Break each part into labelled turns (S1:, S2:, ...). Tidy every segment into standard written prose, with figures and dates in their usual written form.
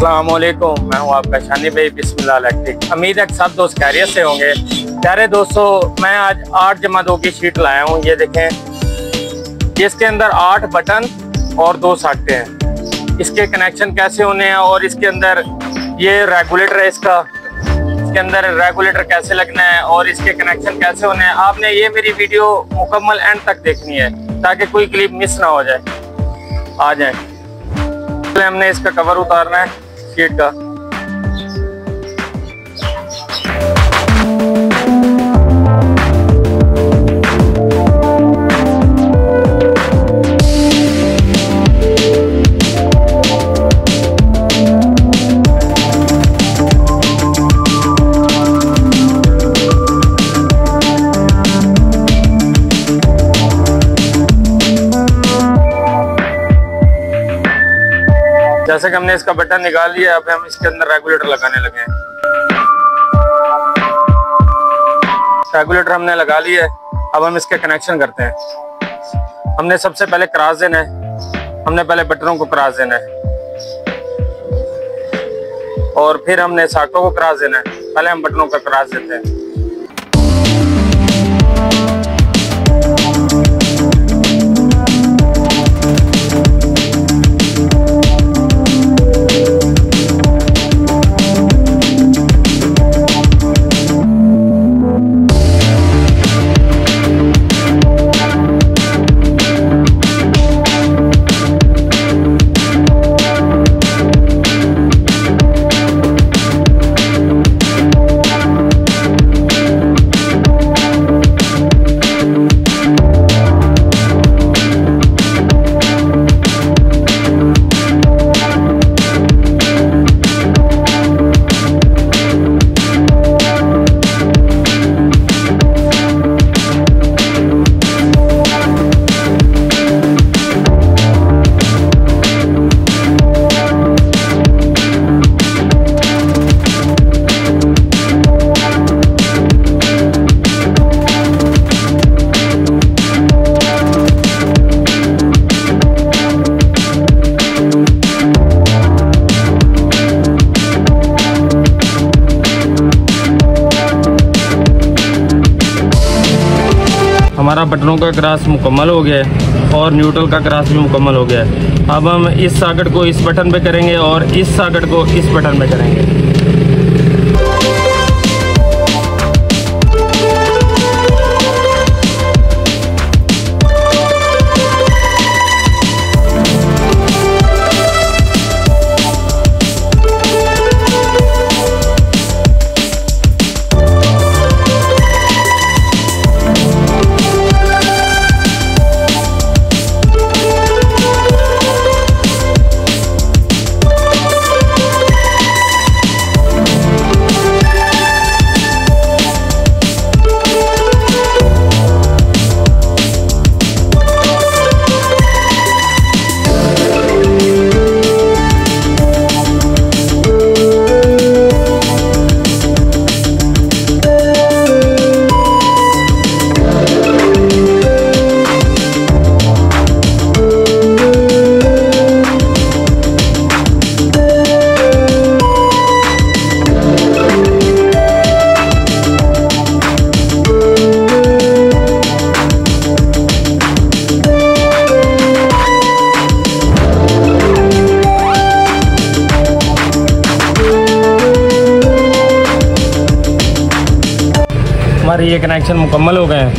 S1: अस्सलामुअलैकुम, मैं हूं आपका शानी भाई बिस्मिल्लाह इलेक्ट्रिक। उम्मीद है कि सब दोस्त खैरियत से होंगे। प्यारे दोस्तों, मैं आज 8x2 की शीट लाया हूं। ये देखें, इसके अंदर 8 बटन और 2 सॉकेट हैं। इसके कनेक्शन कैसे होने हैं और इसके अंदर ये रेगुलेटर है, इसके अंदर रेगुलेटर कैसे लगना है और इसके कनेक्शन कैसे होने हैं, आपने ये मेरी वीडियो मुकम्मल एंड तक देखनी है ताकि कोई क्लिप मिस ना हो जाए। आ जाए, हमने इसका कवर उतारना है शीट का। जैसे कि हमने इसका बटन निकाल लिया, अब हम इसके अंदर रेगुलेटर लगाने लगे हैं। रेगुलेटर हमने लगा लिया है, अब हम इसके कनेक्शन करते हैं। हमने सबसे पहले क्रॉस देना है, हमने पहले बटनों को क्रॉस देना है और फिर हमने सॉकेटों को क्रॉस देना है। पहले हम बटनों का क्रॉस देते हैं। हमारा बटनों का क्रॉस मुकम्मल हो गया है और न्यूट्रल का क्रॉस भी मुकम्मल हो गया है। अब हम इस सॉकेट को इस बटन पे करेंगे और इस सॉकेट को इस बटन पे करेंगे। हमारे ये कनेक्शन मुकम्मल हो गए हैं।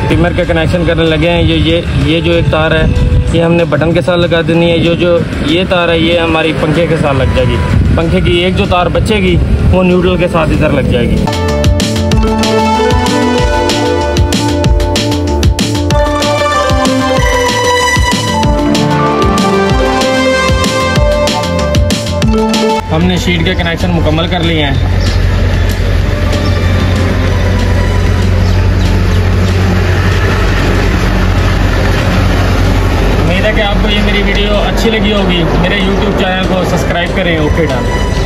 S1: टिमर के कनेक्शन करने लगे हैं। ये जो एक तार है ये हमने बटन के साथ लगा देनी है। जो ये तार है ये हमारी पंखे के साथ लग जाएगी। पंखे की एक जो तार बचेगी वो न्यूट्रल के साथ इधर लग जाएगी। हमने शीट के कनेक्शन मुकम्मल कर लिए हैं। कि आपको ये मेरी वीडियो अच्छी लगी होगी। मेरे YouTube चैनल को सब्सक्राइब करें। Okay done.